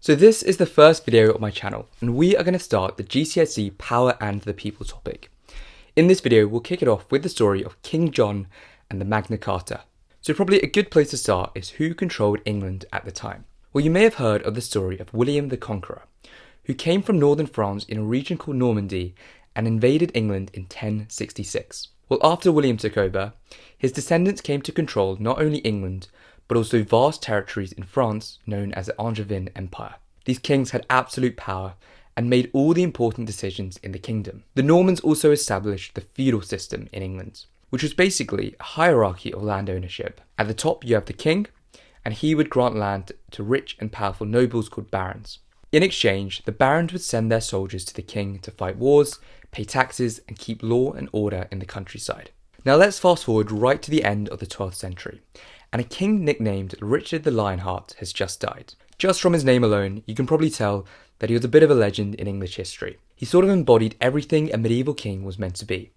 So this is the first video of my channel, and we are going to start the GCSE Power and the People topic. In this video, we'll kick it off with the story of King John and the Magna Carta. So probably a good place to start is who controlled England at the time. Well, you may have heard of the story of William the Conqueror, who came from northern France in a region called Normandy and invaded England in 1066. Well, after William took over, his descendants came to control not only England, but also vast territories in France known as the Angevin Empire. These kings had absolute power and made all the important decisions in the kingdom. The Normans also established the feudal system in England, which was basically a hierarchy of land ownership. At the top you have the king, and he would grant land to rich and powerful nobles called barons. In exchange, the barons would send their soldiers to the king to fight wars, pay taxes, and keep law and order in the countryside. Now let's fast forward right to the end of the 12th century, and a king nicknamed Richard the Lionheart has just died. Just from his name alone, you can probably tell that he was a bit of a legend in English history. He sort of embodied everything a medieval king was meant to be.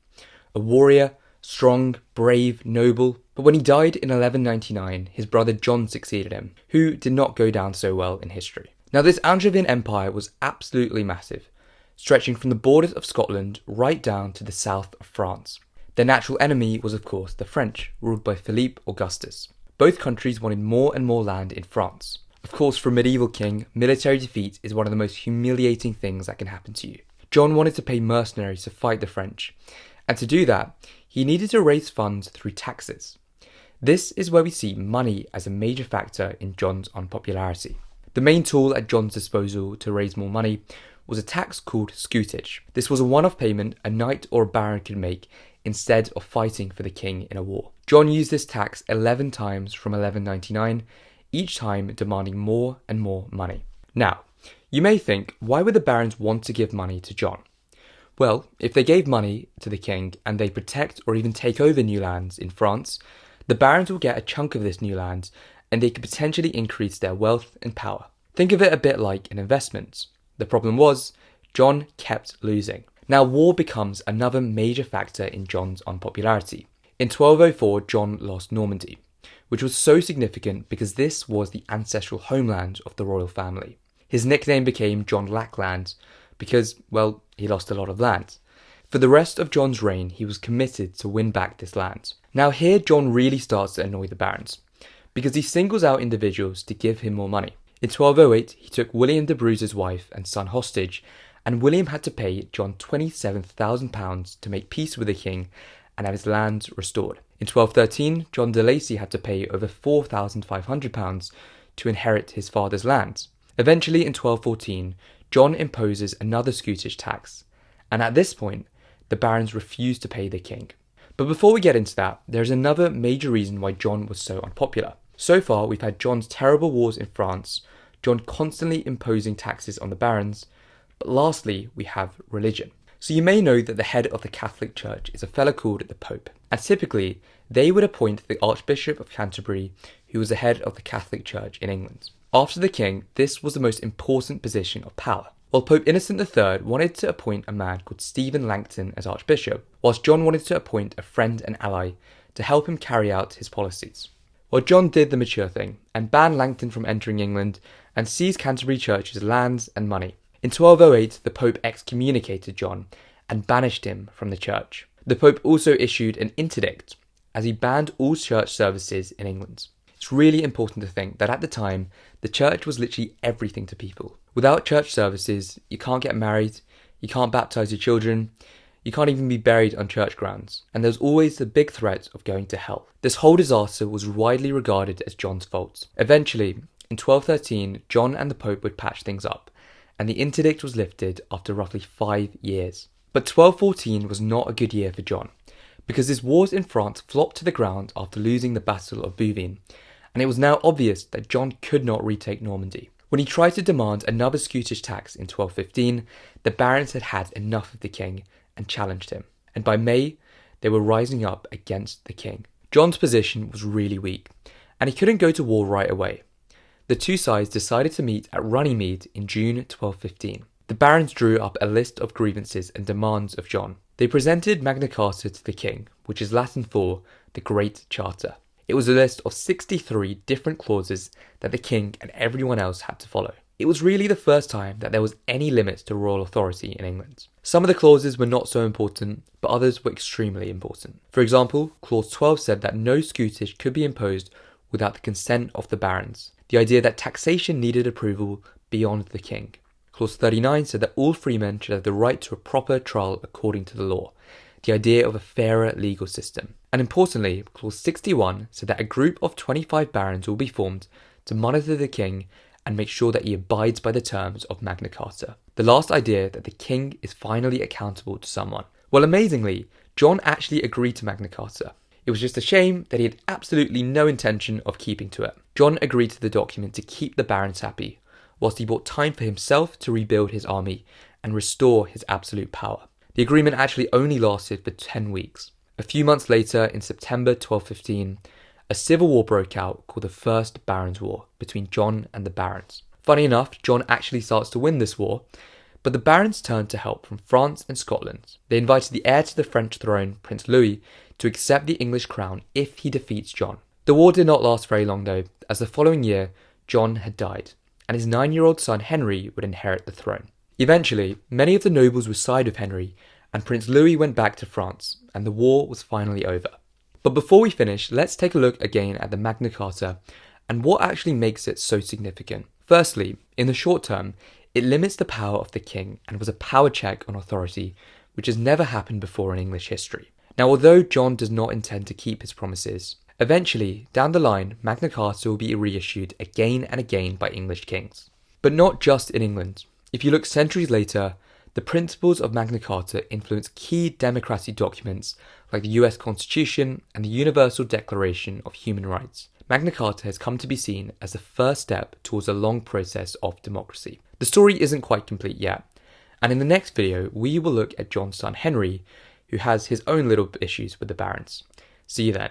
A warrior, strong, brave, noble. But when he died in 1199, his brother John succeeded him, who did not go down so well in history. Now this Angevin Empire was absolutely massive, stretching from the borders of Scotland right down to the south of France. Their natural enemy was of course the French, ruled by Philippe Augustus. Both countries wanted more and more land in France. Of course, for a medieval king, military defeat is one of the most humiliating things that can happen to you. John wanted to pay mercenaries to fight the French, and to do that, he needed to raise funds through taxes. This is where we see money as a major factor in John's unpopularity. The main tool at John's disposal to raise more money was a tax called scutage. This was a one-off payment a knight or a baron could make instead of fighting for the king in a war. John used this tax 11 times from 1199, each time demanding more and more money. Now, you may think, why would the barons want to give money to John? Well, if they gave money to the king and they protect or even take over new lands in France, the barons will get a chunk of this new land and they could potentially increase their wealth and power. Think of it a bit like an investment. The problem was, John kept losing. Now war becomes another major factor in John's unpopularity. In 1204, John lost Normandy, which was so significant because this was the ancestral homeland of the royal family. His nickname became John Lackland because, well, he lost a lot of land. For the rest of John's reign, he was committed to win back this land. Now here, John really starts to annoy the barons, because he singles out individuals to give him more money. In 1208, he took William de Bruce's wife and son hostage, and William had to pay John £27,000 to make peace with the king and have his lands restored. In 1213, John de Lacy had to pay over £4,500 to inherit his father's lands. Eventually, in 1214, John imposes another scutage tax, and at this point, the barons refused to pay the king. But before we get into that, there's another major reason why John was so unpopular. So far, we've had John's terrible wars in France, John constantly imposing taxes on the barons, but lastly, we have religion. So you may know that the head of the Catholic Church is a fellow called the Pope, and typically, they would appoint the Archbishop of Canterbury, who was the head of the Catholic Church in England. After the king, this was the most important position of power. While Pope Innocent III wanted to appoint a man called Stephen Langton as Archbishop, whilst John wanted to appoint a friend and ally to help him carry out his policies. Well, John did the mature thing and banned Langton from entering England and seized Canterbury Church's lands and money. In 1208, the Pope excommunicated John and banished him from the church. The Pope also issued an interdict as he banned all church services in England. It's really important to think that at the time, the church was literally everything to people. Without church services, you can't get married, you can't baptize your children, you can't even be buried on church grounds, and there's always the big threat of going to hell. This whole disaster was widely regarded as John's fault. Eventually, in 1213, John and the Pope would patch things up, and the interdict was lifted after roughly 5 years. But 1214 was not a good year for John, because his wars in France flopped to the ground after losing the Battle of Bouvines, and it was now obvious that John could not retake Normandy. When he tried to demand another scutage tax in 1215, the barons had had enough of the king and challenged him, and by May, they were rising up against the king. John's position was really weak, and he couldn't go to war right away. The two sides decided to meet at Runnymede in June 1215. The barons drew up a list of grievances and demands of John. They presented Magna Carta to the king, which is Latin for the Great Charter. It was a list of 63 different clauses that the king and everyone else had to follow. It was really the first time that there was any limits to royal authority in England. Some of the clauses were not so important, but others were extremely important. For example, Clause 12 said that no scutage could be imposed without the consent of the barons, the idea that taxation needed approval beyond the king. Clause 39 said that all freemen should have the right to a proper trial according to the law, the idea of a fairer legal system. And importantly, Clause 61 said that a group of 25 barons will be formed to monitor the king and make sure that he abides by the terms of Magna Carta. The last idea that the king is finally accountable to someone. Well, amazingly, John actually agreed to Magna Carta. It was just a shame that he had absolutely no intention of keeping to it. John agreed to the document to keep the barons happy, whilst he bought time for himself to rebuild his army and restore his absolute power. The agreement actually only lasted for 10 weeks. A few months later, in September 1215, a civil war broke out called the First Barons' War between John and the barons. Funny enough, John actually starts to win this war, but the barons turned to help from France and Scotland. They invited the heir to the French throne, Prince Louis, to accept the English crown if he defeats John. The war did not last very long though, as the following year, John had died, and his 9-year-old son Henry would inherit the throne. Eventually, many of the nobles would side with Henry, and Prince Louis went back to France, and the war was finally over. But before we finish, let's take a look again at the Magna Carta and what actually makes it so significant. Firstly, in the short term, it limits the power of the king and was a power check on authority, which has never happened before in English history. Now, although John does not intend to keep his promises, eventually, down the line, Magna Carta will be reissued again and again by English kings. But not just in England. If you look centuries later, the principles of Magna Carta influence key democratic documents like the US Constitution and the Universal Declaration of Human Rights. Magna Carta has come to be seen as the first step towards a long process of democracy. The story isn't quite complete yet, and in the next video we will look at John's son Henry, who has his own little issues with the barons. See you then.